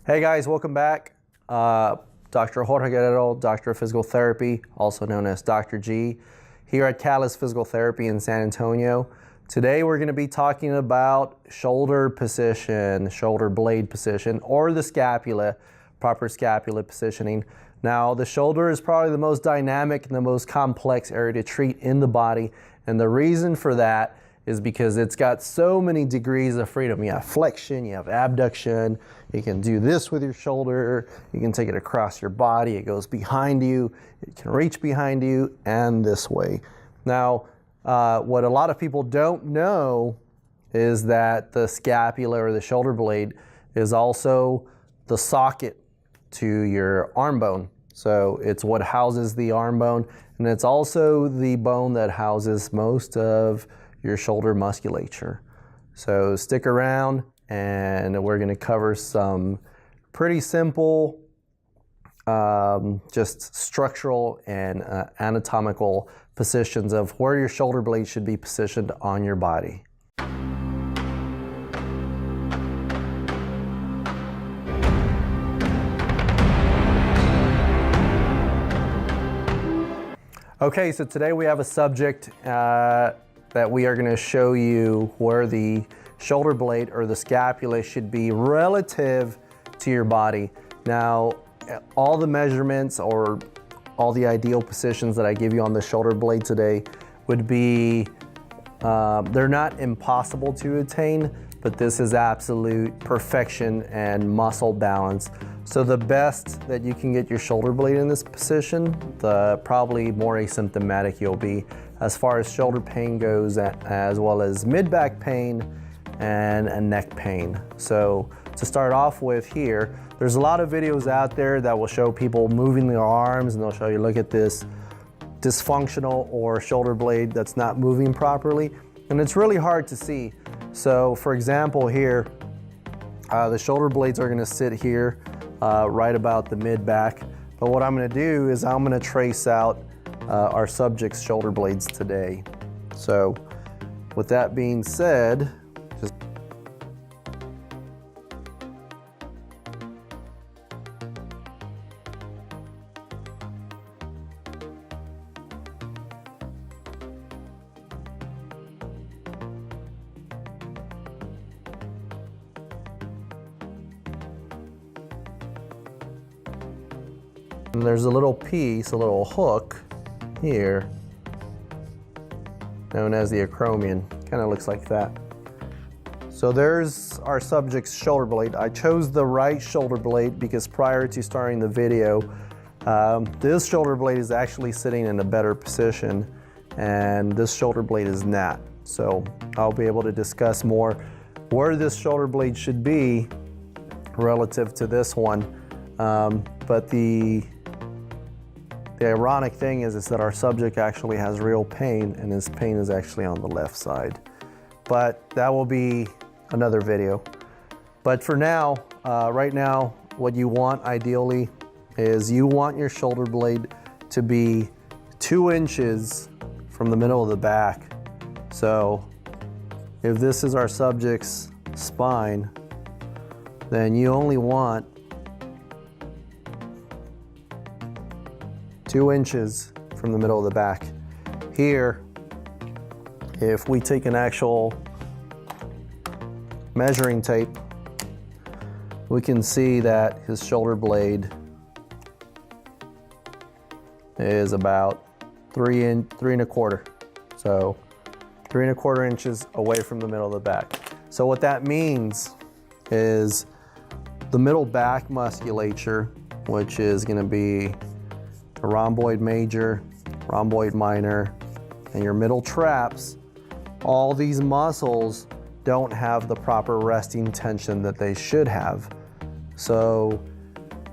Hey guys, welcome back. Dr. Jorge Guerrero, Doctor of Physical Therapy, also known as Dr. G, here at Catalyst Physical Therapy in San Antonio. Today we're going to be talking about shoulder position, shoulder blade position, or the scapula, proper scapula positioning. Now, the shoulder is probably the most dynamic and the most complex area to treat in the body, and the reason for that is because it's got so many degrees of freedom. You have flexion, you have abduction, you can do this with your shoulder, you can take it across your body, it goes behind you, it can reach behind you, and this way. Now, what a lot of people don't know is that the scapula or the shoulder blade is also the socket to your arm bone. So it's what houses the arm bone, and it's also the bone that houses most of your shoulder musculature. So stick around and we're going to cover some pretty simple just structural and anatomical positions of where your shoulder blade should be positioned on your body. Okay, so today we have a subject that we are going to show you where the shoulder blade or the scapula should be relative to your body. Now, all the measurements or all the ideal positions that I give you on the shoulder blade today would be, they're not impossible to attain, but this is absolute perfection and muscle balance. So the best that you can get your shoulder blade in this position, the probably more asymptomatic you'll be as far as shoulder pain goes, as well as mid-back pain and neck pain. So to start off with here, there's a lot of videos out there that will show people moving their arms, and they'll show you, look at this dysfunctional or shoulder blade that's not moving properly, and it's really hard to see. So for example here, the shoulder blades are gonna sit here right about the mid-back, but what I'm gonna do is I'm gonna trace out our subject's shoulder blades today. So with that being said, and there's a little piece, a little hook here, known as the acromion. Kind of looks like that. So there's our subject's shoulder blade. I chose the right shoulder blade because prior to starting the video, this shoulder blade is actually sitting in a better position, and this shoulder blade is not. So I'll be able to discuss more where this shoulder blade should be relative to this one. But the ironic thing is that our subject actually has real pain, and his pain is actually on the left side. But that will be another video. But for now, right now, what you want ideally is you want your shoulder blade to be 2 inches from the middle of the back. So if this is our subject's spine, then you only want 2 inches from the middle of the back. Here, if we take an actual measuring tape, we can see that his shoulder blade is about 3 1/4. So 3 1/4 inches away from the middle of the back. So what that means is the middle back musculature, which is going to be the rhomboid major, rhomboid minor, and your middle traps, all these muscles don't have the proper resting tension that they should have. So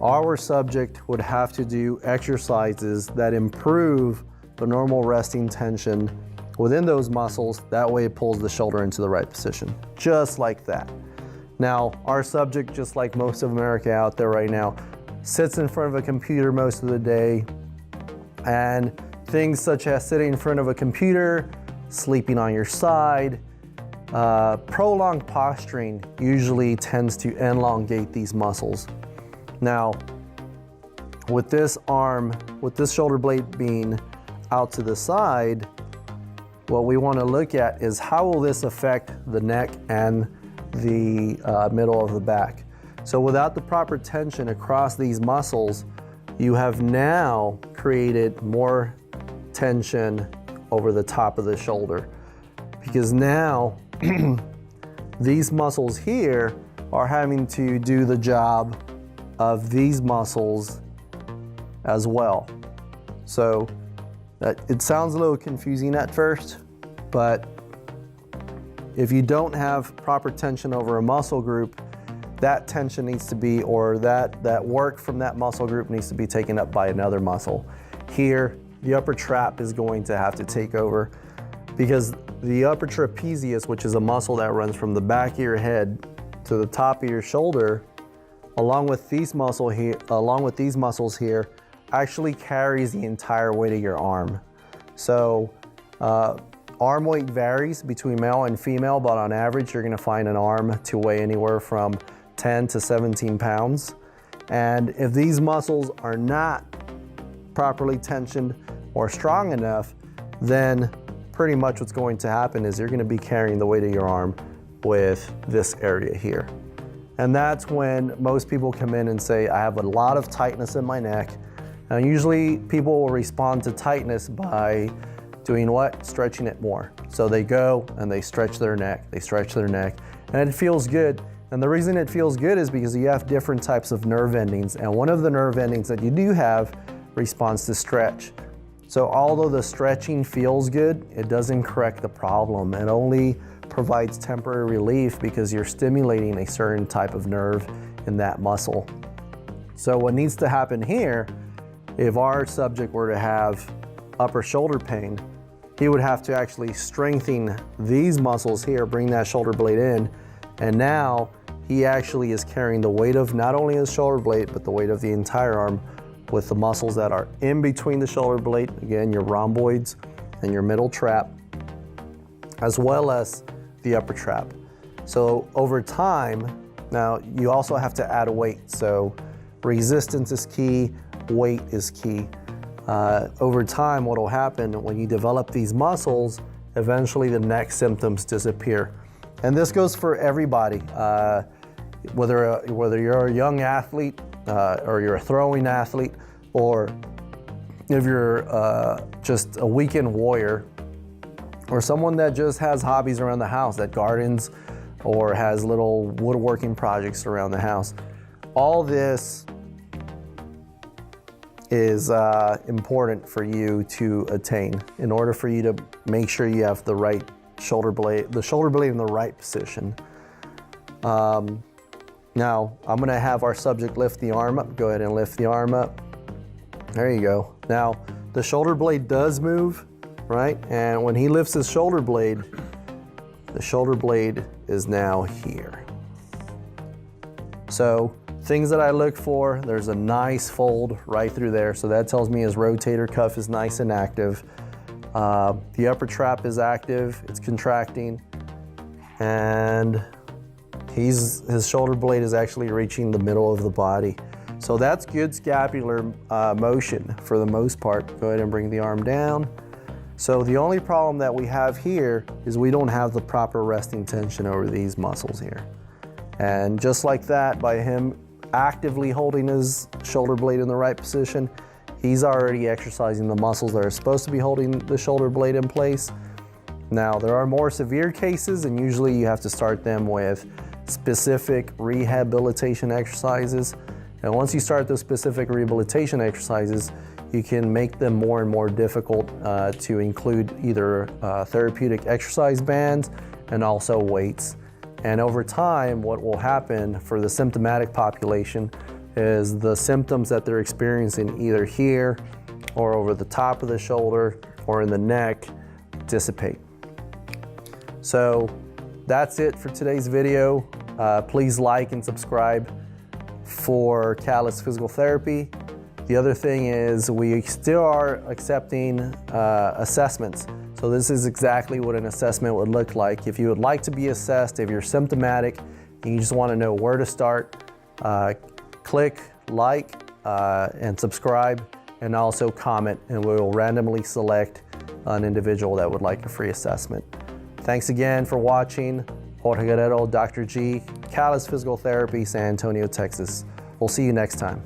our subject would have to do exercises that improve the normal resting tension within those muscles. That way it pulls the shoulder into the right position, just like that. Now, our subject, just like most of America out there right now, sits in front of a computer most of the day, and things such as sitting in front of a computer, sleeping on your side, prolonged posturing usually tends to elongate these muscles. Now, with this shoulder blade being out to the side, what we want to look at is how will this affect the neck and the middle of the back. So without the proper tension across these muscles, you have now created more tension over the top of the shoulder, because now these muscles here are having to do the job of these muscles as well. So it sounds a little confusing at first, but if you don't have proper tension over a muscle group, that tension needs to be, or that work from that muscle group needs to be taken up by another muscle. Here, the upper trap is going to have to take over, because the upper trapezius, which is a muscle that runs from the back of your head to the top of your shoulder, along with these muscles here, actually carries the entire weight of your arm. So arm weight varies between male and female, but on average, you're gonna find an arm to weigh anywhere from 10 to 17 pounds. And if these muscles are not properly tensioned or strong enough, then pretty much what's going to happen is you're gonna be carrying the weight of your arm with this area here. And that's when most people come in and say, I have a lot of tightness in my neck. Now, usually people will respond to tightness by doing what? Stretching it more. So they go and they stretch their neck, and it feels good. And the reason it feels good is because you have different types of nerve endings, and one of the nerve endings that you do have responds to stretch. So although the stretching feels good, it doesn't correct the problem. It only provides temporary relief because you're stimulating a certain type of nerve in that muscle. So what needs to happen here, if our subject were to have upper shoulder pain, he would have to actually strengthen these muscles here, bring that shoulder blade in, and now he actually is carrying the weight of not only his shoulder blade, but the weight of the entire arm with the muscles that are in between the shoulder blade, again, your rhomboids and your middle trap, as well as the upper trap. So over time, now you also have to add a weight. So resistance is key, weight is key. Over time, what will happen when you develop these muscles, eventually the neck symptoms disappear. And this goes for everybody, whether you're a young athlete or you're a throwing athlete, or if you're just a weekend warrior, or someone that just has hobbies around the house, that gardens or has little woodworking projects around the house. All this is important for you to attain in order for you to make sure you have the right shoulder blade in the right position. Now, I'm gonna have our subject lift the arm up. Go ahead and lift the arm up. There you go. Now, the shoulder blade does move, right? And when he lifts his shoulder blade, the shoulder blade is now here. So, things that I look for, there's a nice fold right through there. So that tells me his rotator cuff is nice and active. The upper trap is active, it's contracting, and his shoulder blade is actually reaching the middle of the body. So that's good scapular motion for the most part. Go ahead and bring the arm down. So the only problem that we have here is we don't have the proper resting tension over these muscles here. And just like that, by him actively holding his shoulder blade in the right position, he's already exercising the muscles that are supposed to be holding the shoulder blade in place. Now, there are more severe cases, and usually you have to start them with specific rehabilitation exercises. And once you start those specific rehabilitation exercises, you can make them more and more difficult to include either therapeutic exercise bands and also weights. And over time, what will happen for the symptomatic population is the symptoms that they're experiencing either here or over the top of the shoulder or in the neck dissipate. So that's it for today's video. Please like and subscribe for Catalyst Physical Therapy. The other thing is we still are accepting assessments. So this is exactly what an assessment would look like. If you would like to be assessed, if you're symptomatic and you just want to know where to start, click like and subscribe, and also comment, and we will randomly select an individual that would like a free assessment. Thanks again for watching. Jorge Guerrero, Dr. G, Callis Physical Therapy, San Antonio, Texas. We'll see you next time.